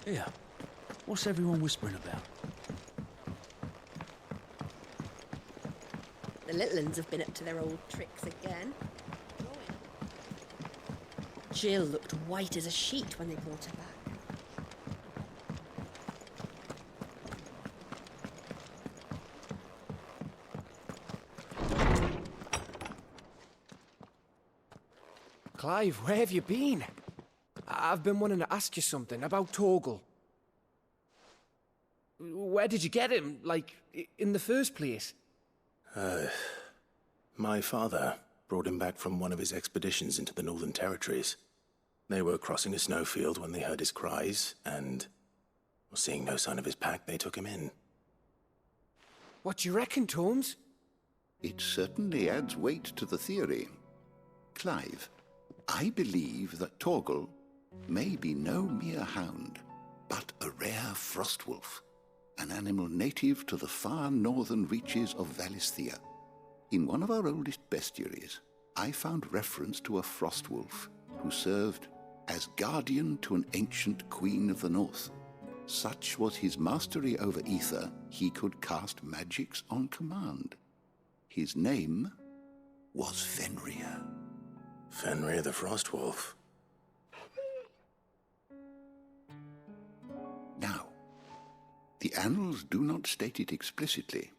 Here, what's everyone whispering about? The little uns have been up to their old tricks again. Jill looked white as a sheet when they brought her back. Clive, where have you been? I've been wanting to ask you something about Torgal. Where did you get him, like, in the first place? My father brought him back from one of his expeditions into the Northern Territories. They were crossing a snowfield when they heard his cries, and, seeing no sign of his pack, they took him in. What do you reckon, Torms? It certainly adds weight to the theory. Clive, I believe that Torgal may be no mere hound, but a rare frostwolf, an animal native to the far northern reaches of Valisthea. In one of our oldest bestiaries, I found reference to a frostwolf who served as guardian to an ancient queen of the north. Such was his mastery over ether, he could cast magics on command. His name was Fenrir. Fenrir the Frostwolf. Now, the annals do not state it explicitly,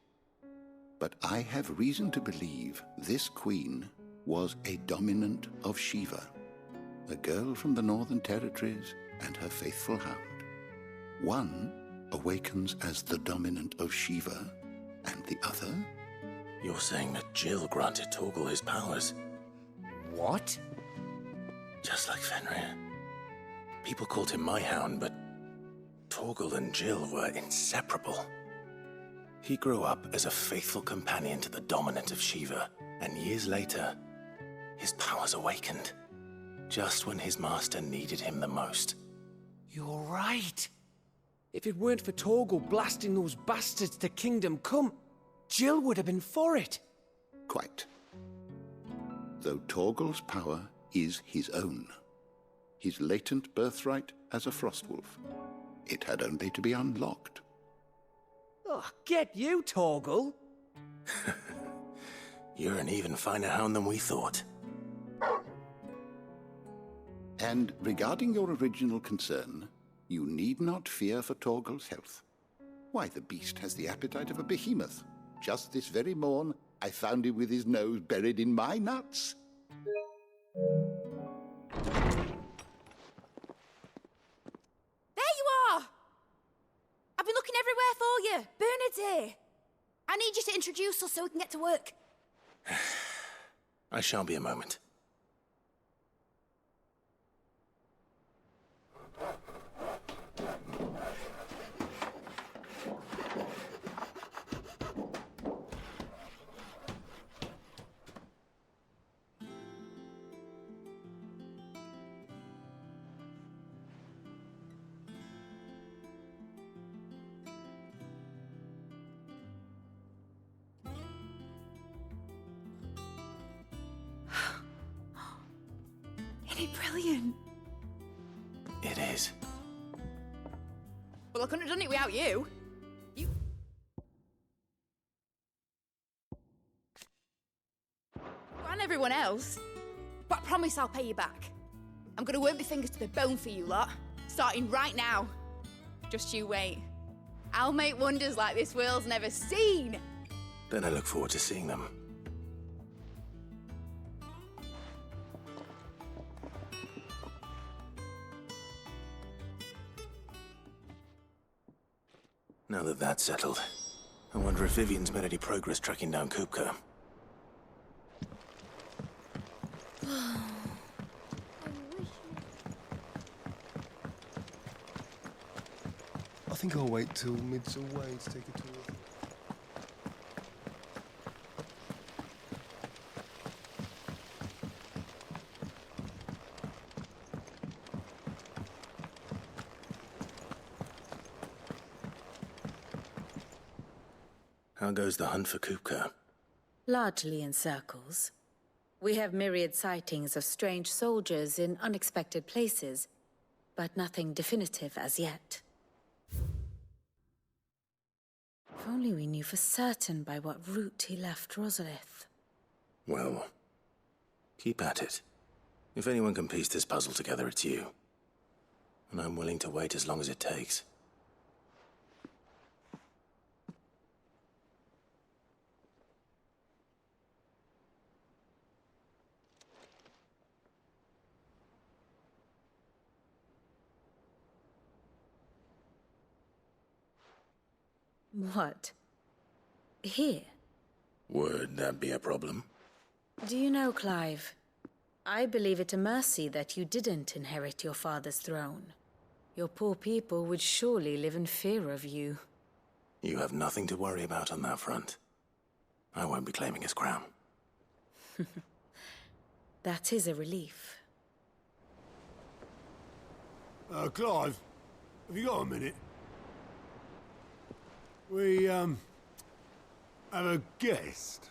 but I have reason to believe this queen was a dominant of Shiva, a girl from the Northern Territories and her faithful hound. One awakens as the dominant of Shiva, and the other? You're saying that Jill granted Torgal his powers? What? Just like Fenrir. People called him my hound, but Torgal and Jill were inseparable. He grew up as a faithful companion to the dominant of Shiva, and years later, his powers awakened, just when his master needed him the most. You're right. If it weren't for Torgal blasting those bastards to Kingdom Come, Jill would have been for it. Quite. Though Torgal's power is his own, his latent birthright as a frostwolf. It had only to be unlocked. Oh, get you, Torgal! You're an even finer hound than we thought. And regarding your original concern, you need not fear for Torgal's health. Why, the beast has the appetite of a behemoth. Just this very morn, I found him with his nose buried in my nuts. There you are! I've been looking everywhere for you. Bernard's here. I need you to introduce us so we can get to work. I shan't be a moment. Isn't it brilliant? It is. Well, I couldn't have done it without you. And everyone else. But I promise I'll pay you back. I'm gonna work my fingers to the bone for you lot, starting right now. Just you wait. I'll make wonders like this world's never seen. Then I look forward to seeing them. Now that that's settled, I wonder if Vivian's made any progress tracking down Kupka. I think I'll wait till mid's away to take a tour. How goes the hunt for Kupka? Largely in circles. We have myriad sightings of strange soldiers in unexpected places, but nothing definitive as yet. If only we knew for certain by what route he left Rosalith. Well, keep at it. If anyone can piece this puzzle together, it's you. And I'm willing to wait as long as it takes. What? Here? Would that be a problem? Do you know, Clive? I believe it a mercy that you didn't inherit your father's throne. Your poor people would surely live in fear of you. You have nothing to worry about on that front. I won't be claiming his crown. That is a relief. Clive, have you got a minute? We, have a guest.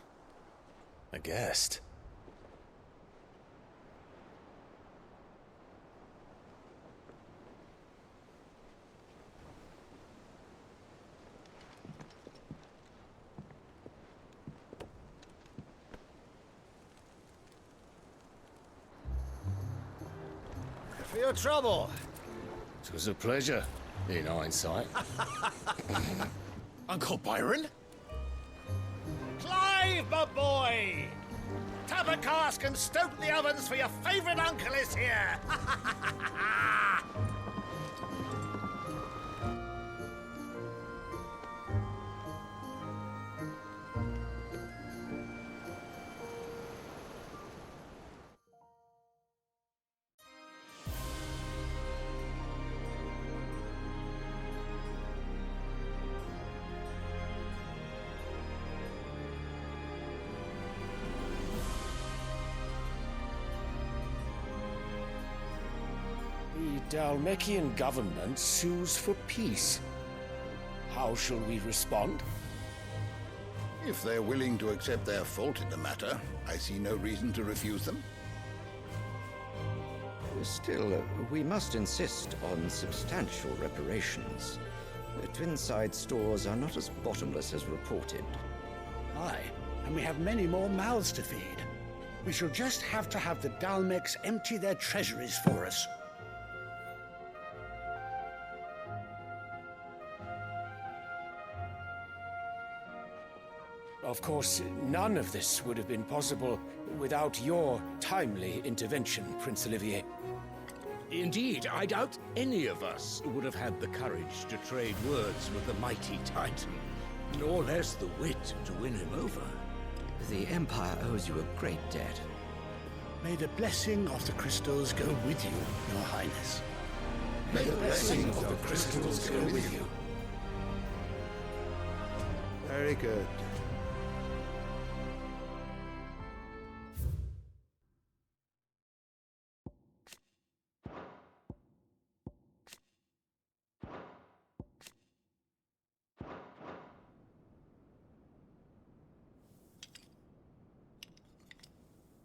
A guest? For your trouble. It was a pleasure, in hindsight. Uncle Byron? Clive, my boy! Tap a cask and stoke the ovens, for your favourite uncle is here! The Dalmekian government sues for peace. How shall we respond? If they're willing to accept their fault in the matter, I see no reason to refuse them. Still, we must insist on substantial reparations. Twinside stores are not as bottomless as reported. Aye, and we have many more mouths to feed. We shall just have to have the Dalmecs empty their treasuries for us. Of course, none of this would have been possible without your timely intervention, Prince Olivier. Indeed, I doubt any of us would have had the courage to trade words with the mighty Titan, nor less the wit to win him over. The Empire owes you a great debt. May the blessing of the crystals go with you, Your Highness. May the blessing of the crystals go with you. Very good.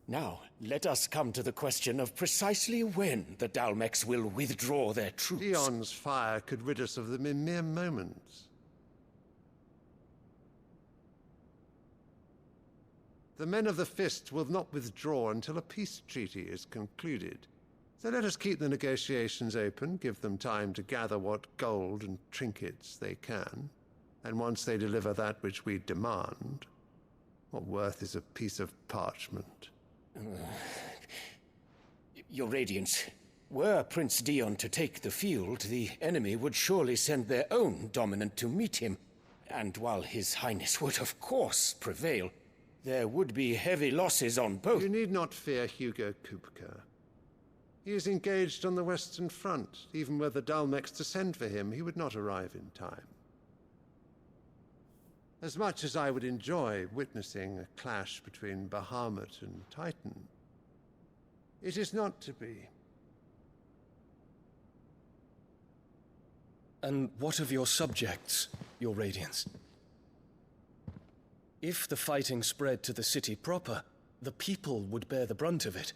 Now, let us come to the question of precisely when the Dalmecs will withdraw their troops. Dion's fire could rid us of them in mere moments. The men of the Fist will not withdraw until a peace treaty is concluded. So let us keep the negotiations open, give them time to gather what gold and trinkets they can, and once they deliver that which we demand, what worth is a piece of parchment? Your Radiance, were Prince Dion to take the field, the enemy would surely send their own dominant to meet him. And while His Highness would of course prevail, there would be heavy losses on both. You need not fear Hugo Kupka. He is engaged on the Western Front. Even were the Dalmecs to send for him, he would not arrive in time. As much as I would enjoy witnessing a clash between Bahamut and Titan, it is not to be. And what of your subjects, Your Radiance? If the fighting spread to the city proper, the people would bear the brunt of it.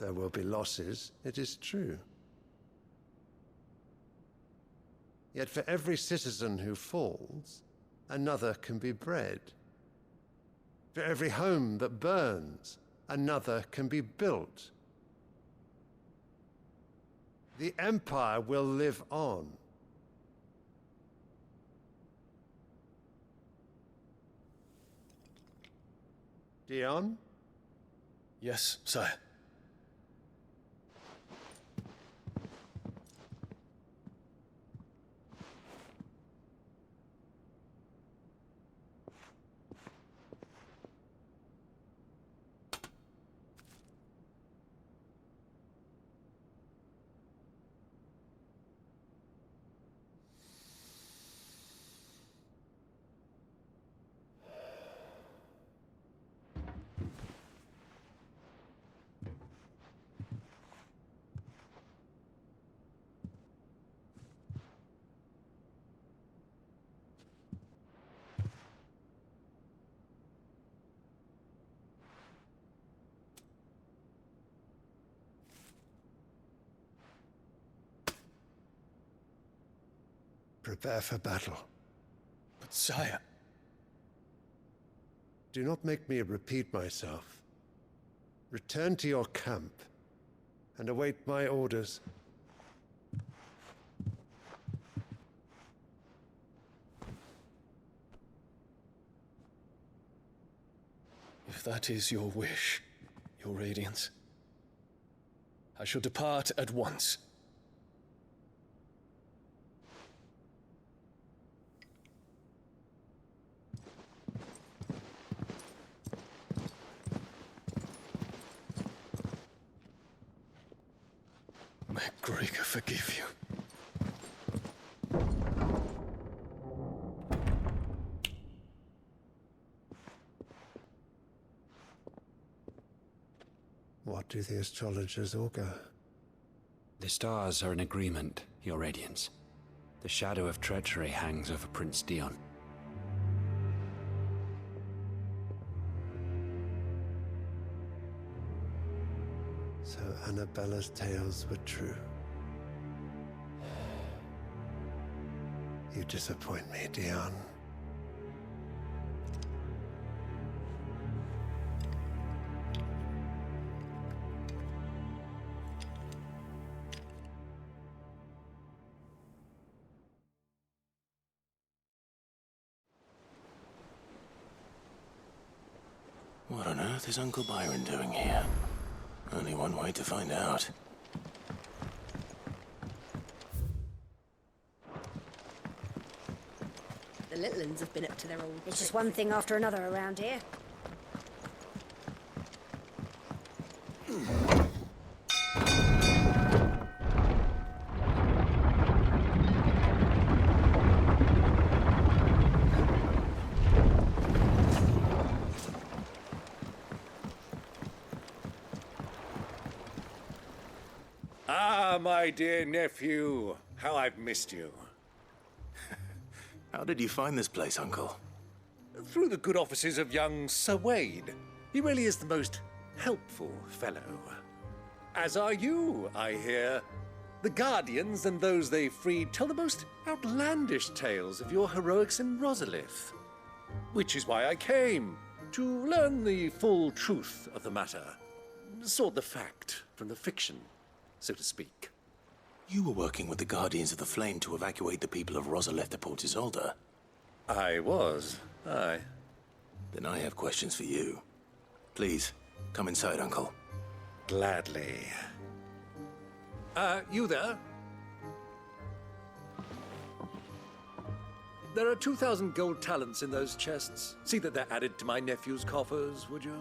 There will be losses, it is true. Yet for every citizen who falls, another can be bred. For every home that burns, another can be built. The Empire will live on. Dion? Yes, sire. Prepare for battle. But sire... Do not make me repeat myself. Return to your camp and await my orders. If that is your wish, Your Radiance, I shall depart at once. May Gregor forgive you. What do the astrologers augur? The stars are in agreement, Your Radiance. The shadow of treachery hangs over Prince Dion. So Annabella's tales were true. You disappoint me, Dion. What on earth is Uncle Byron doing here? Only one way to find out. The little uns have been up to their old... It's just one thing after another around here. Ah, my dear nephew, how I've missed you. How did you find this place, Uncle? Through the good offices of young Sir Wade. He really is the most helpful fellow. As are you, I hear. The Guardians and those they freed tell the most outlandish tales of your heroics in Rosalith. Which is why I came, to learn the full truth of the matter. Sort the fact from the fiction, so to speak. You were working with the Guardians of the Flame to evacuate the people of Rosalith to Port Isolde. I was, aye. Then I have questions for you. Please, come inside, Uncle. Gladly. You there? There are 2,000 gold talents in those chests. See that they're added to my nephew's coffers, would you?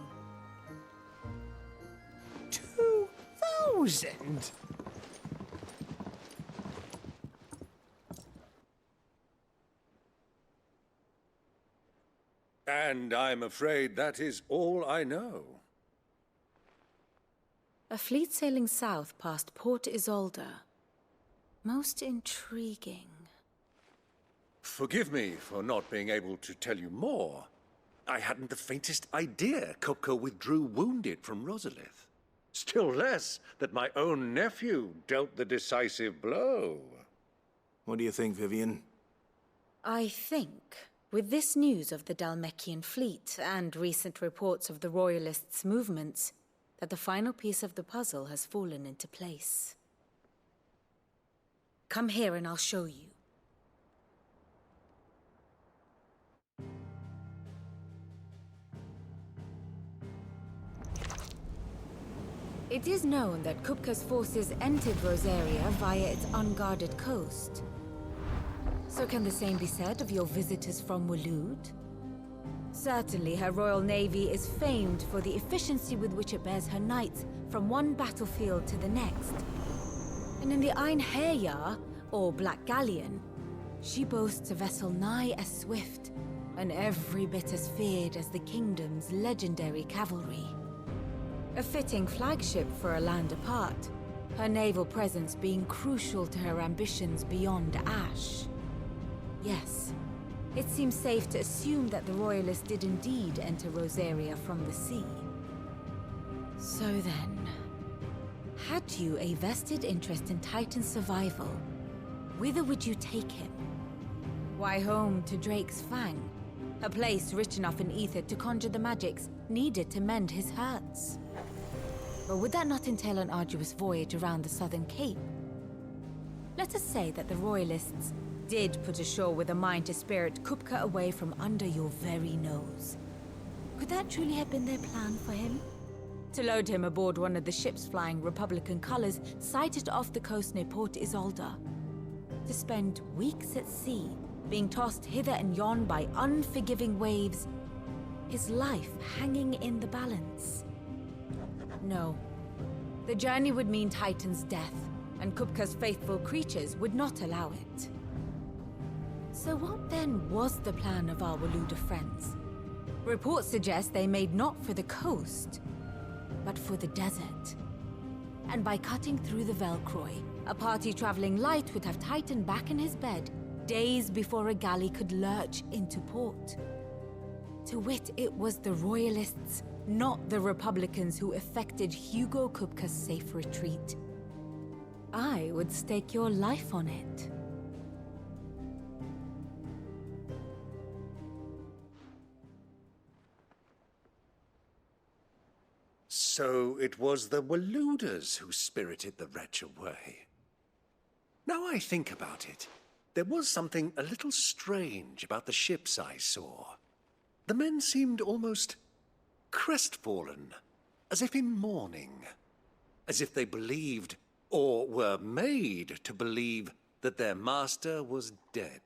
2,000? And I'm afraid that is all I know. A fleet sailing south past Port Isolde. Most intriguing. Forgive me for not being able to tell you more. I hadn't the faintest idea Kopko withdrew wounded from Rosalith. Still less that my own nephew dealt the decisive blow. What do you think, Vivian? I think, with this news of the Dalmekian fleet and recent reports of the Royalists' movements, that the final piece of the puzzle has fallen into place. Come here and I'll show you. It is known that Kupka's forces entered Rosaria via its unguarded coast. So can the same be said of your visitors from Waloed? Certainly, her Royal Navy is famed for the efficiency with which it bears her knights from one battlefield to the next. And in the Einherjar, or Black Galleon, she boasts a vessel nigh as swift, and every bit as feared as the kingdom's legendary cavalry. A fitting flagship for a land apart, her naval presence being crucial to her ambitions beyond Ash. Yes, it seems safe to assume that the Royalists did indeed enter Rosaria from the sea. So then, had you a vested interest in Titan's survival, whither would you take him? Why, home to Drake's Fang, a place rich enough in ether to conjure the magics needed to mend his hurts. But would that not entail an arduous voyage around the southern cape? Let us say that the Royalists did put ashore with a mind to spirit Kupka away from under your very nose. Could that truly have been their plan for him? To load him aboard one of the ships flying Republican colors sighted off the coast near Port Isolde. To spend weeks at sea, being tossed hither and yon by unforgiving waves, his life hanging in the balance. No. The journey would mean Titan's death, and Kupka's faithful creatures would not allow it. So what then was the plan of our Waluda friends? Reports suggest they made not for the coast, but for the desert. And by cutting through the Velcroy, a party traveling light would have Titan back in his bed days before a galley could lurch into port. To wit, it was the Royalists, not the Republicans, who effected Hugo Kupka's safe retreat. I would stake your life on it. So it was the Waluders who spirited the wretch away. Now I think about it, there was something a little strange about the ships I saw. The men seemed almost crestfallen, as if in mourning, as if they believed, or were made to believe, that their master was dead.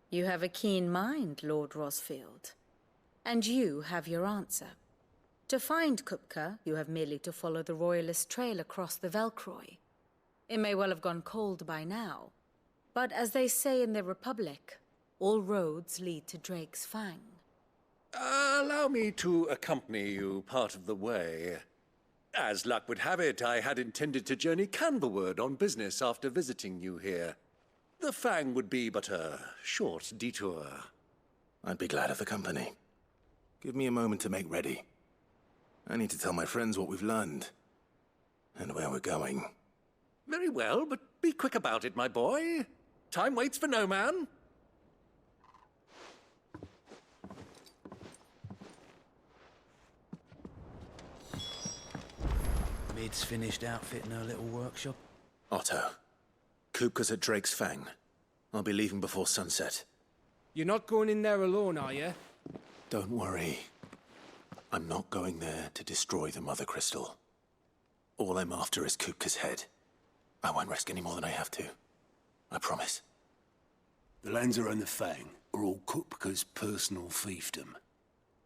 You have a keen mind, Lord Rosfield. And you have your answer. To find Kupka, you have merely to follow the Royalist trail across the Velcroy. It may well have gone cold by now, but as they say in the Republic, all roads lead to Drake's Fang. Allow me to accompany you part of the way. As luck would have it, I had intended to journey Canverward on business after visiting you here. The Fang would be but a short detour. I'd be glad of the company. Give me a moment to make ready. I need to tell my friends what we've learned, and where we're going. Very well, but be quick about it, my boy. Time waits for no man. Mid's finished outfitting her little workshop. Otto, Kupka's at Drake's Fang. I'll be leaving before sunset. You're not going in there alone, are you? Don't worry. I'm not going there to destroy the Mother Crystal. All I'm after is Kupka's head. I won't risk any more than I have to. I promise. The lands around the Fang are all Kupka's personal fiefdom.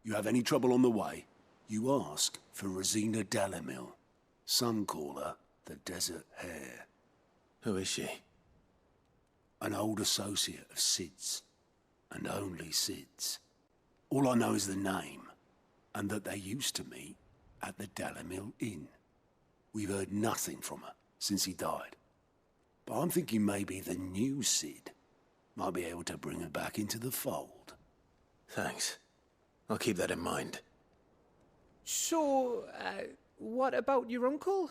You have any trouble on the way, you ask for Rosina Dalamil. Some call her the Desert Hare. Who is she? An old associate of Sid's, and only Sid's. All I know is the name, and that they used to meet at the Dalamil Inn. We've heard nothing from her since he died. But I'm thinking maybe the new Sid might be able to bring her back into the fold. Thanks. I'll keep that in mind. So, What about your uncle?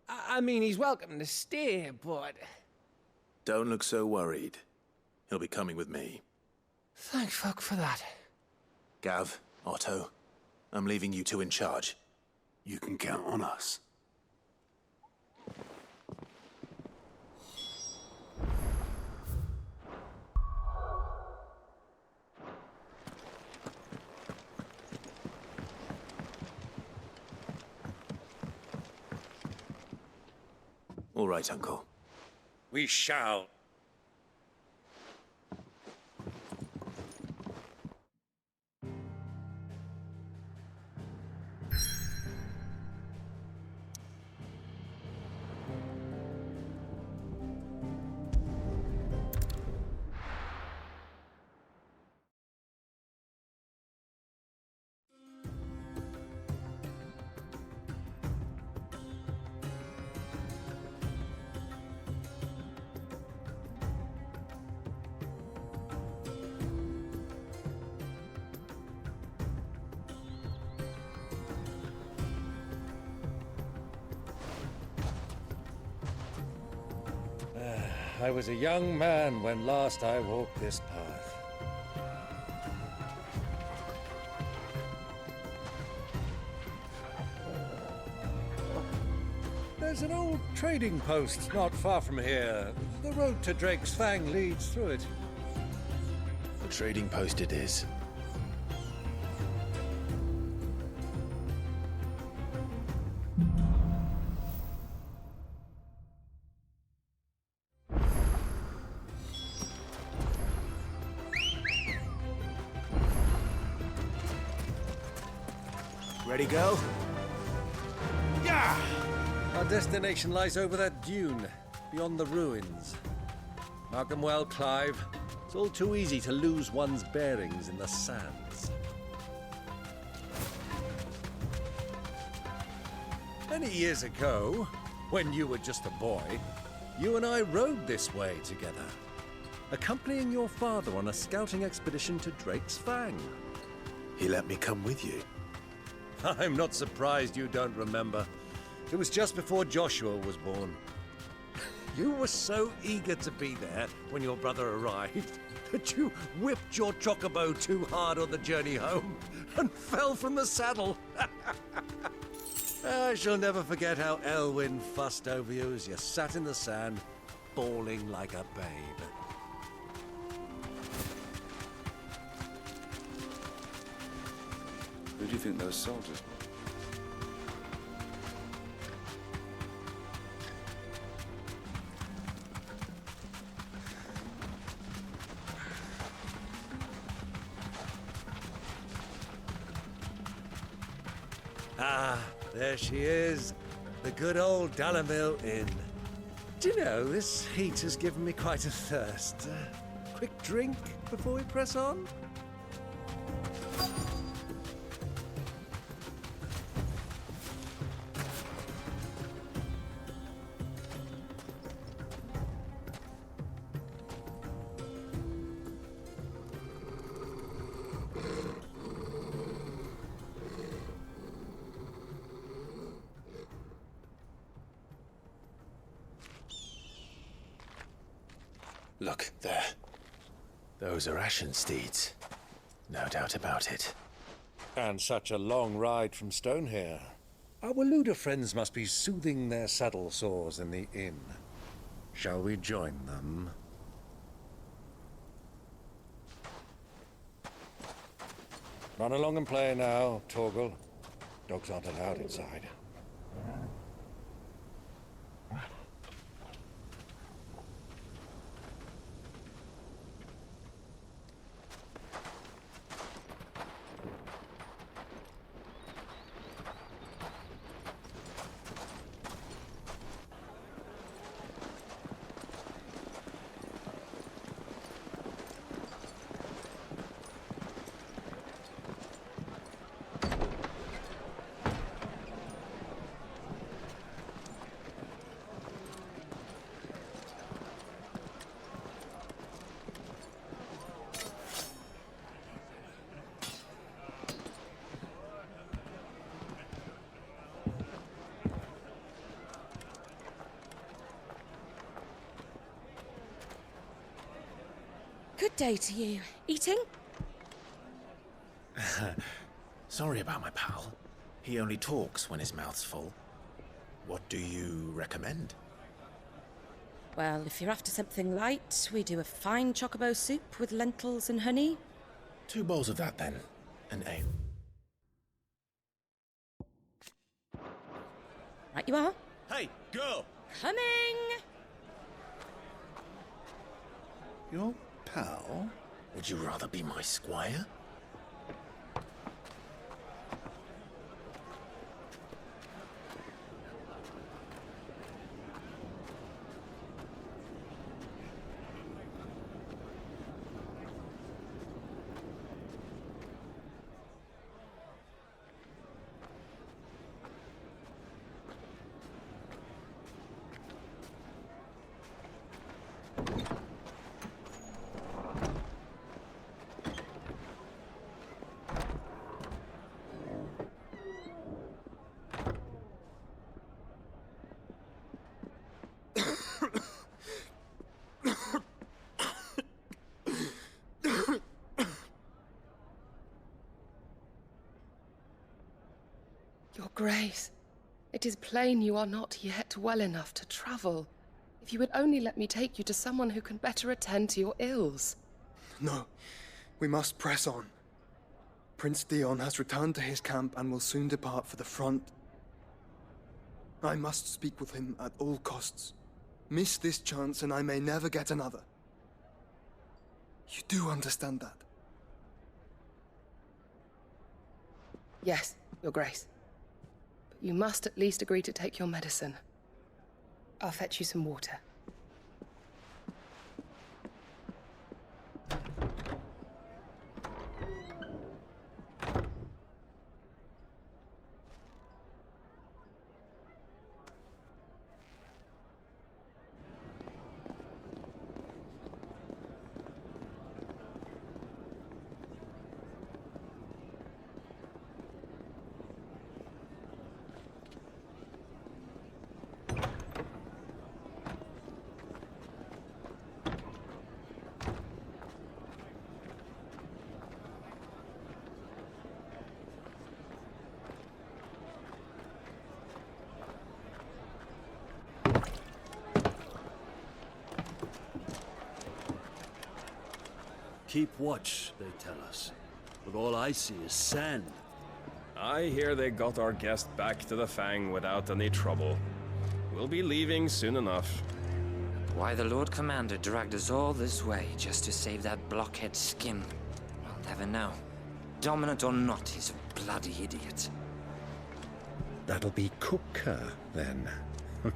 I mean, he's welcome to stay, but... Don't look so worried. He'll be coming with me. Thank fuck for that. Gav, Otto, I'm leaving you two in charge. You can count on us. All right, Uncle. We shall. I was a young man when last I walked this path. There's an old trading post not far from here. The road to Drake's Fang leads through it. The trading post it is. Ready, go? Yeah! Our destination lies over that dune, beyond the ruins. Mark 'em well, Clive. It's all too easy to lose one's bearings in the sands. Many years ago, when you were just a boy, you and I rode this way together, accompanying your father on a scouting expedition to Drake's Fang. He let me come with you. I'm not surprised you don't remember. It was just before Joshua was born. You were so eager to be there when your brother arrived that you whipped your chocobo too hard on the journey home and fell from the saddle. I shall never forget how Elwyn fussed over you as you sat in the sand, bawling like a babe. Who do you think those soldiers were? Ah, there she is. The good old Dalamil Inn. Do you know, this heat has given me quite a thirst. Quick drink before we press on? Look, there. Those are Ashen steeds. No doubt about it. And such a long ride from Stonehair. Our Waluda friends must be soothing their saddle sores in the inn. Shall we join them? Run along and play now, Torgal. Dogs aren't allowed inside. Good day to you. Eating? Sorry about my pal. He only talks when his mouth's full. What do you recommend? Well, if you're after something light, we do a fine chocobo soup with lentils and honey. 2 bowls of that, then. And ale. Right you are. Hey, girl! Coming! Your pal? Would you rather be my squire? Your Grace, it is plain you are not yet well enough to travel. If you would only let me take you to someone who can better attend to your ills. No, we must press on. Prince Dion has returned to his camp and will soon depart for the front. I must speak with him at all costs. Miss this chance and I may never get another. You do understand that? Yes, Your Grace. But you must at least agree to take your medicine. I'll fetch you some water. Keep watch, they tell us. But all I see is sand. I hear they got our guest back to the Fang without any trouble. We'll be leaving soon enough. Why the Lord Commander dragged us all this way just to save that blockhead skin, I'll never know. Dominant or not, he's a bloody idiot. That'll be Cooker, then. Well,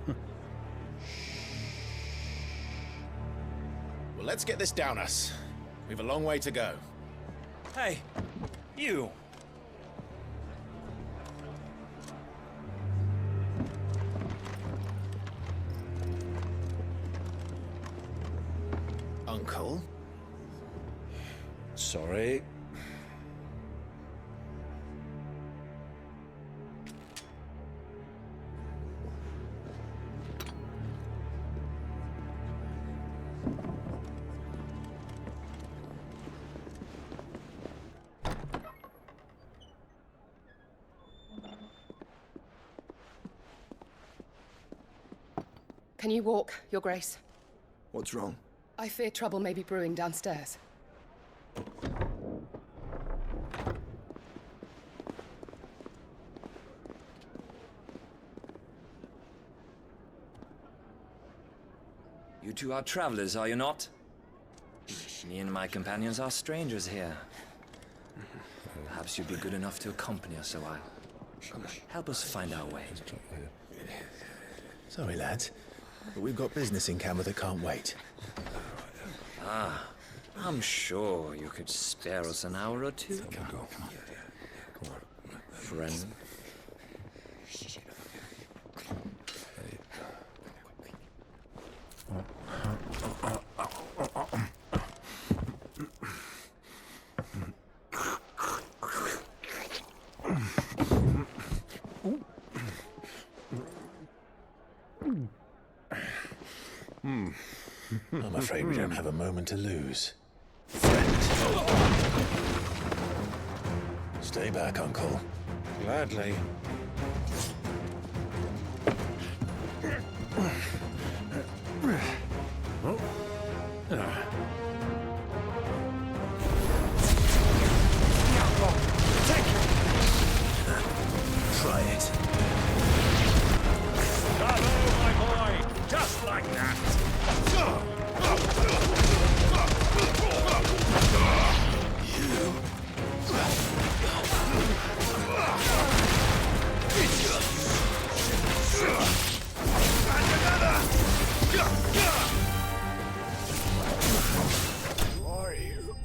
let's get this down us. We've a long way to go. Hey, you! Uncle? Sorry. Can you walk, Your Grace? What's wrong? I fear trouble may be brewing downstairs. You two are travelers, are you not? Me and my companions are strangers here. Perhaps you'd be good enough to accompany us a while. Help us find our way. Sorry, lads, but we've got business in camera that can't wait. Ah, I'm sure you could spare us an hour or two. Come on. Friend. I'm afraid we don't have a moment to lose. Stay back, Uncle. Gladly. Try it. Bravo, my boy! Just like that! Who are you?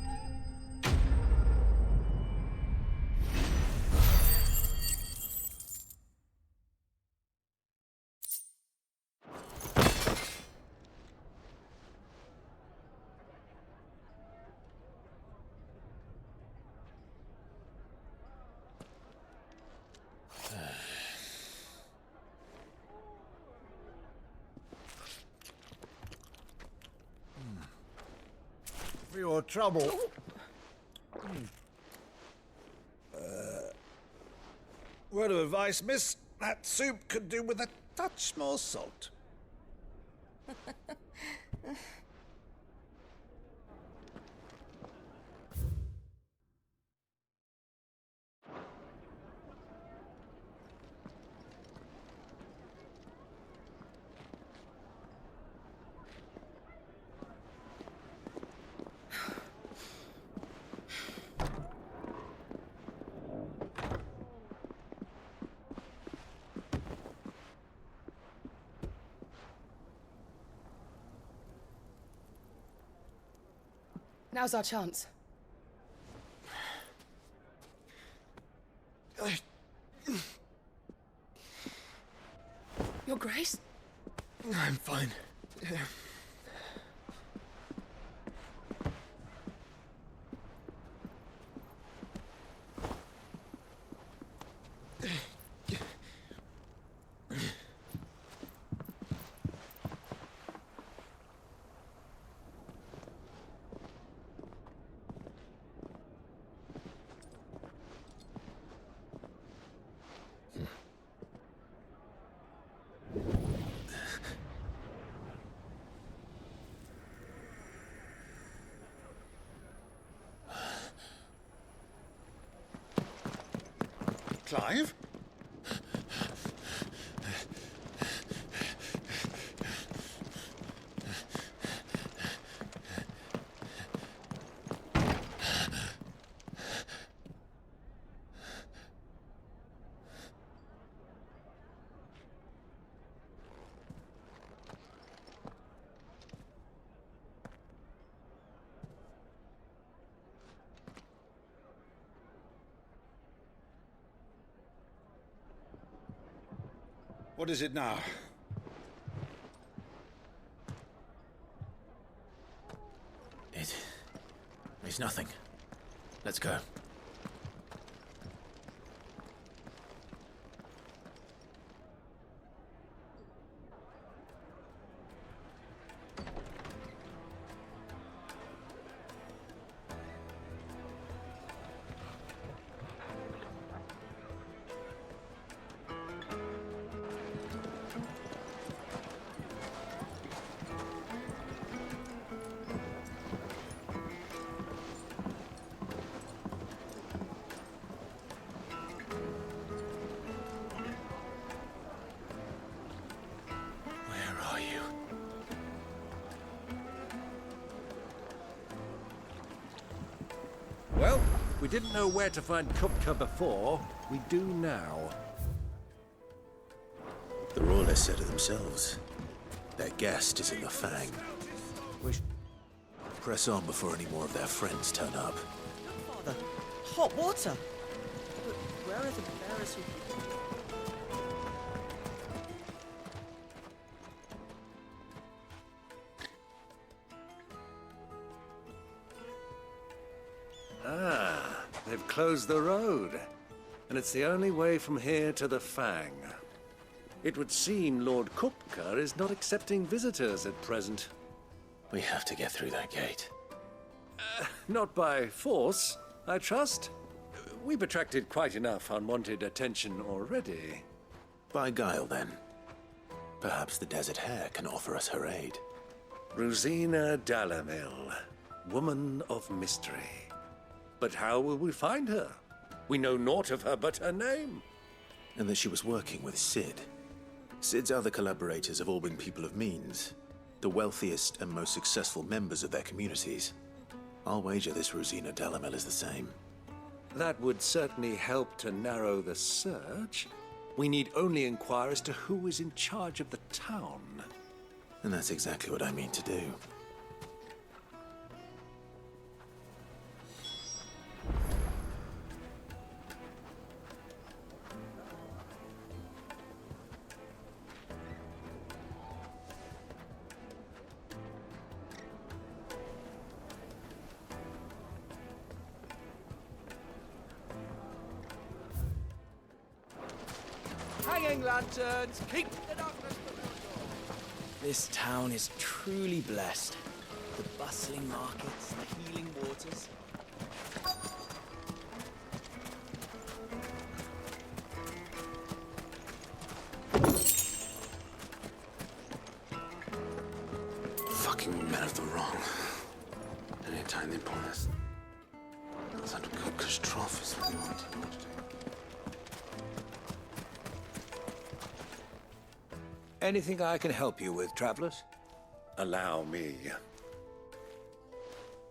For your trouble. Word of advice, miss. That soup could do with a touch more salt. Now's our chance. Your Grace? I'm fine. Clive? What is it now? It's nothing. Let's go. Well, we didn't know where to find Kupka before. We do now. The Royalists said it themselves. Their guest is in the Fang. Press on before any more of their friends turn up. Father, hot water. But where are the bearers who... Ah, they've closed the road. And it's the only way from here to the Fang. It would seem Lord Kupka is not accepting visitors at present. We have to get through that gate. Not by force, I trust. We've attracted quite enough unwanted attention already. By guile, then. Perhaps the Desert Hare can offer us her aid. Rosina Dalamil, woman of mystery. But how will we find her? We know naught of her but her name. And that she was working with Sid. Sid's other collaborators have all been people of means, the wealthiest and most successful members of their communities. I'll wager this Rosina Dalamil is the same. That would certainly help to narrow the search. We need only inquire as to who is in charge of the town. And that's exactly what I mean to do. Hanging lanterns, keep the darkness from your door. This town is truly blessed. The bustling markets, the healing waters. Fucking men of the wrong. Anytime they point us. That's under Kupka's trough is what we want to do. Anything I can help you with, travelers? Allow me.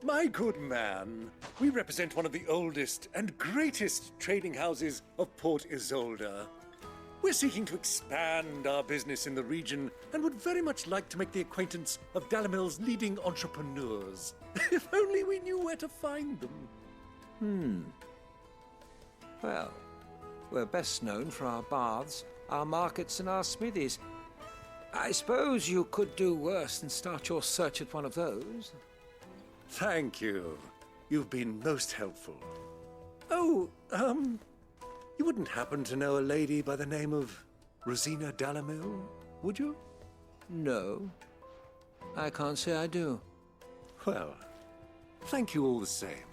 My good man, we represent one of the oldest and greatest trading houses of Port Isolde. We're seeking to expand our business in the region and would very much like to make the acquaintance of Dalamil's leading entrepreneurs. If only we knew where to find them. Well, we're best known for our baths, our markets, and our smithies. I suppose you could do worse than start your search at one of those. Thank you. You've been most helpful. Oh, you wouldn't happen to know a lady by the name of Rosina Dalamil, would you? No, I can't say I do. Well, thank you all the same.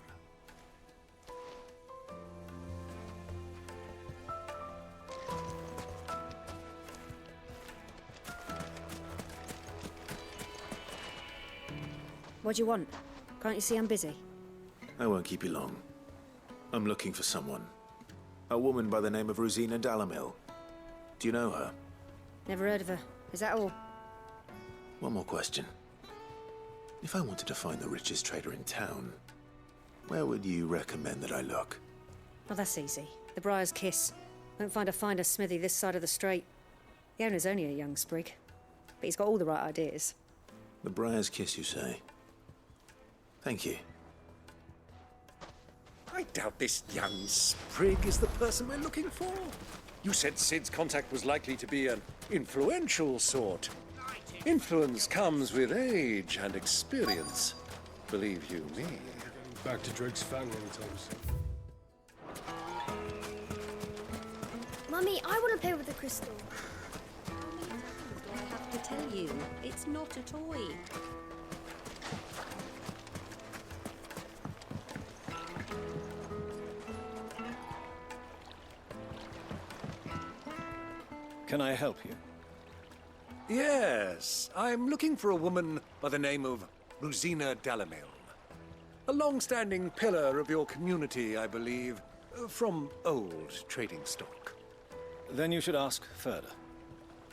What do you want? Can't you see I'm busy? I won't keep you long. I'm looking for someone. A woman by the name of Rosina Dalamil. Do you know her? Never heard of her. Is that all? One more question. If I wanted to find the richest trader in town, where would you recommend that I look? Well, that's easy. The Briar's Kiss. Won't find a finer smithy this side of the strait. The owner's only a young sprig, but he's got all the right ideas. The Briar's Kiss, you say? Thank you. I doubt this young sprig is the person we're looking for. You said Sid's contact was likely to be an influential sort. Influence comes with age and experience. Believe you me. Back to Drake's Fang anytime soon. Mummy, I want to play with the crystal. I have to tell you, it's not a toy. Can I help you? Yes, I'm looking for a woman by the name of Rosina Dalamil. A long-standing pillar of your community, I believe, from old trading stock. Then you should ask Furder.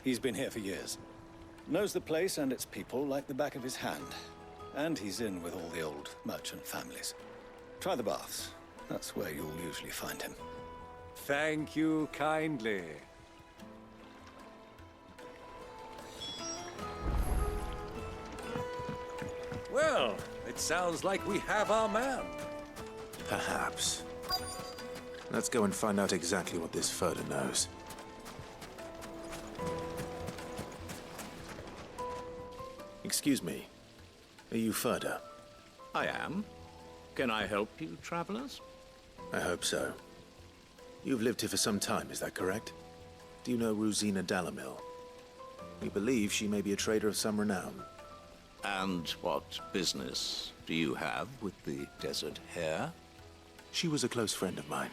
He's been here for years. Knows the place and its people like the back of his hand. And he's in with all the old merchant families. Try the baths. That's where you'll usually find him. Thank you kindly. Well, it sounds like we have our man. Perhaps. Let's go and find out exactly what this Furder knows. Excuse me. Are you Furder? I am. Can I help you, travelers? I hope so. You've lived here for some time, is that correct? Do you know Rosina Dalamil? We believe she may be a trader of some renown. And what business do you have with the desert hare? She was a close friend of mine.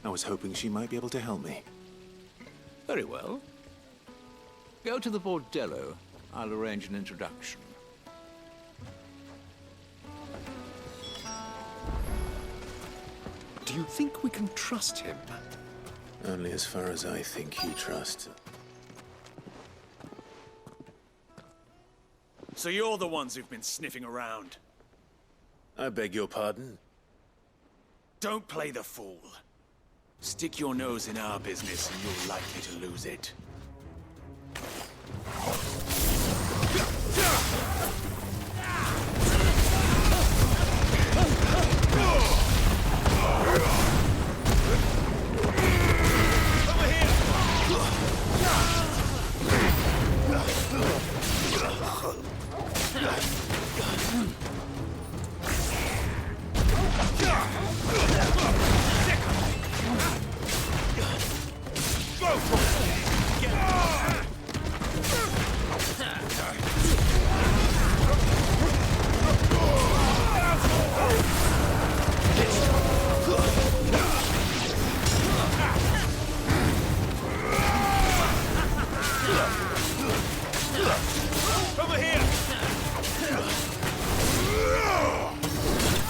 I was hoping she might be able to help me. Very well. Go to the bordello. I'll arrange an introduction. Do you think we can trust him? Only as far as I think he trusts. So you're the ones who've been sniffing around. I beg your pardon? Don't play the fool. Stick your nose in our business and you're likely to lose it.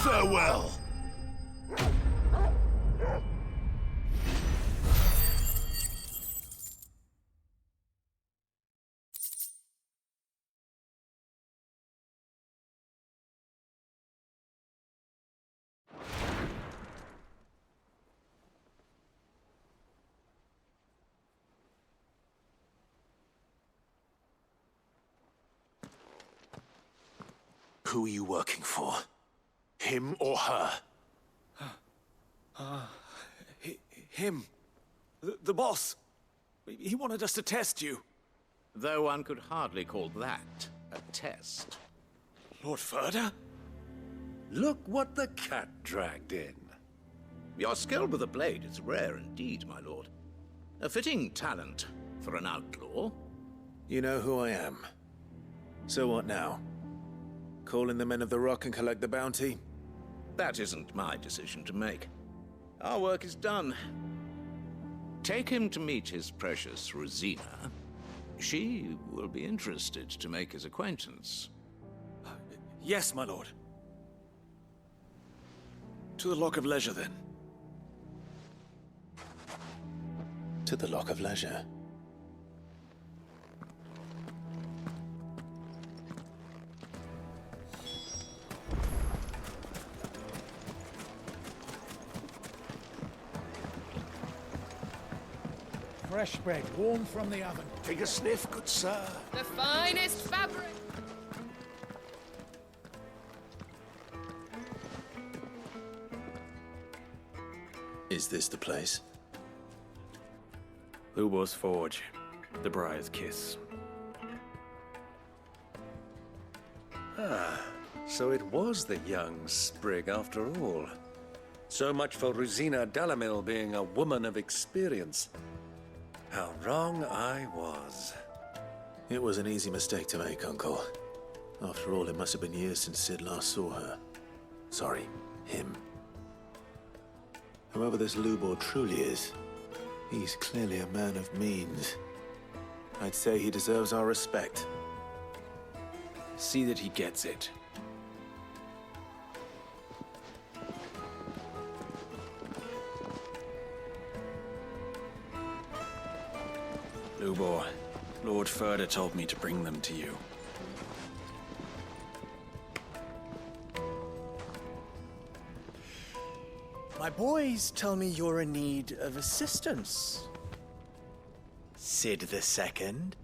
Farewell! Who are you working for? Him or her? Him. The boss. He wanted us to test you. Though one could hardly call that a test. Lord Ferda? Look what the cat dragged in. Your skill with a blade is rare indeed, my lord. A fitting talent for an outlaw. You know who I am. So what now? Call in the Men of the Rock and collect the bounty? That isn't my decision to make. Our work is done. Take him to meet his precious Rosina. She will be interested to make his acquaintance. Yes, my lord. To the Lock of Leisure, then. To the Lock of Leisure. Fresh bread, warm from the oven. Take a sniff, good sir. The finest fabric! Is this the place? Lubor's Forge. The Briar's Kiss. So it was the young sprig after all. So much for Rosina Dalamil being a woman of experience. How wrong I was. It was an easy mistake to make, Uncle. After all, it must have been years since Sid last saw her. Sorry, him. Whoever this Lubor truly is, he's clearly a man of means. I'd say he deserves our respect. See that he gets it. Lubor, Lord Ferda told me to bring them to you. My boys tell me you're in need of assistance. Sid the Second.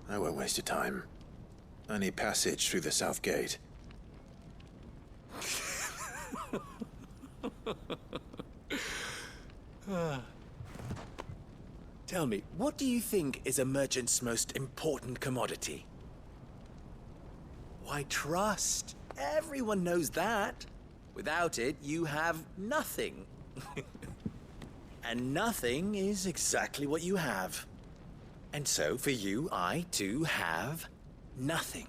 I won't waste your time. I need passage through the south gate. Tell me, what do you think is a merchant's most important commodity? Why, trust. Everyone knows that. Without it, you have nothing. And nothing is exactly what you have. And so, for you, I, too, have nothing.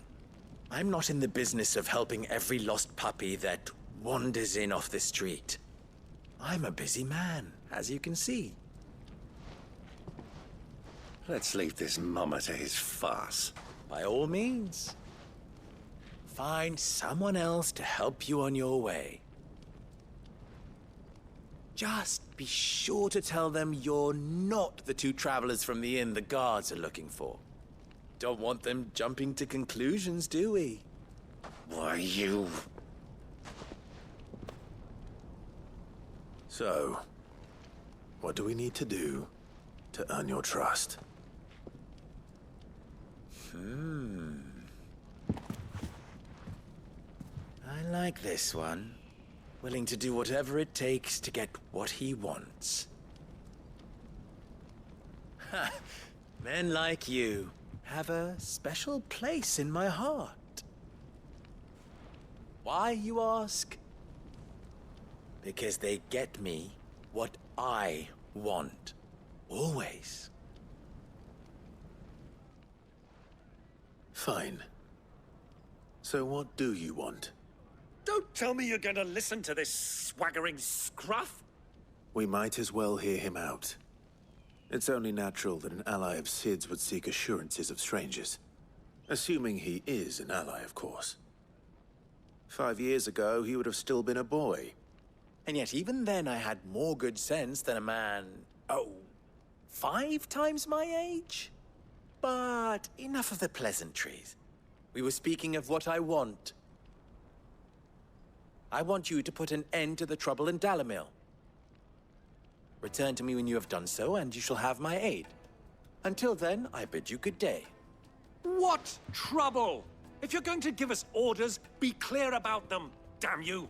I'm not in the business of helping every lost puppy that wanders in off the street. I'm a busy man, as you can see. Let's leave this mummer to his farce. By all means. Find someone else to help you on your way. Just be sure to tell them you're not the two travelers from the inn the guards are looking for. Don't want them jumping to conclusions, do we? Why, you... So, what do we need to do to earn your trust? I like this one. Willing to do whatever it takes to get what he wants. Ha! Men like you have a special place in my heart. Why, you ask? Because they get me what I want. Always. Fine. So what do you want? Don't tell me you're going to listen to this swaggering scruff! We might as well hear him out. It's only natural that an ally of Sid's would seek assurances of strangers. Assuming he is an ally, of course. 5 years ago, he would have still been a boy. And yet even then I had more good sense than a man, 5 times my age? But enough of the pleasantries. We were speaking of what I want. I want you to put an end to the trouble in Dalamil. Return to me when you have done so, and you shall have my aid. Until then, I bid you good day. What trouble? If you're going to give us orders, be clear about them, damn you!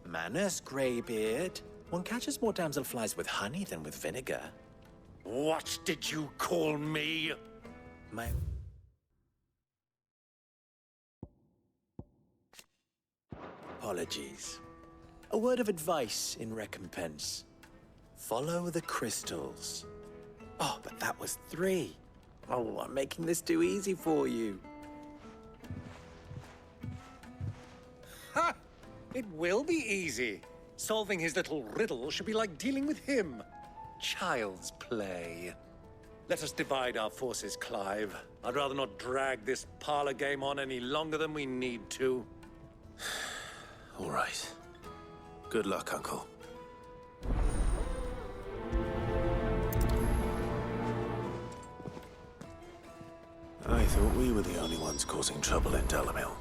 Manners, Greybeard. One catches more damselflies with honey than with vinegar. What did you call me? My... Apologies. A word of advice in recompense. Follow the crystals. Oh, but that was 3. Oh, I'm making this too easy for you. Ha! It will be easy. Solving his little riddle should be like dealing with him. Child's play. Let us divide our forces, Clive. I'd rather not drag this parlor game on any longer than we need to. All right. Good luck, Uncle. I thought we were the only ones causing trouble in Dalamil.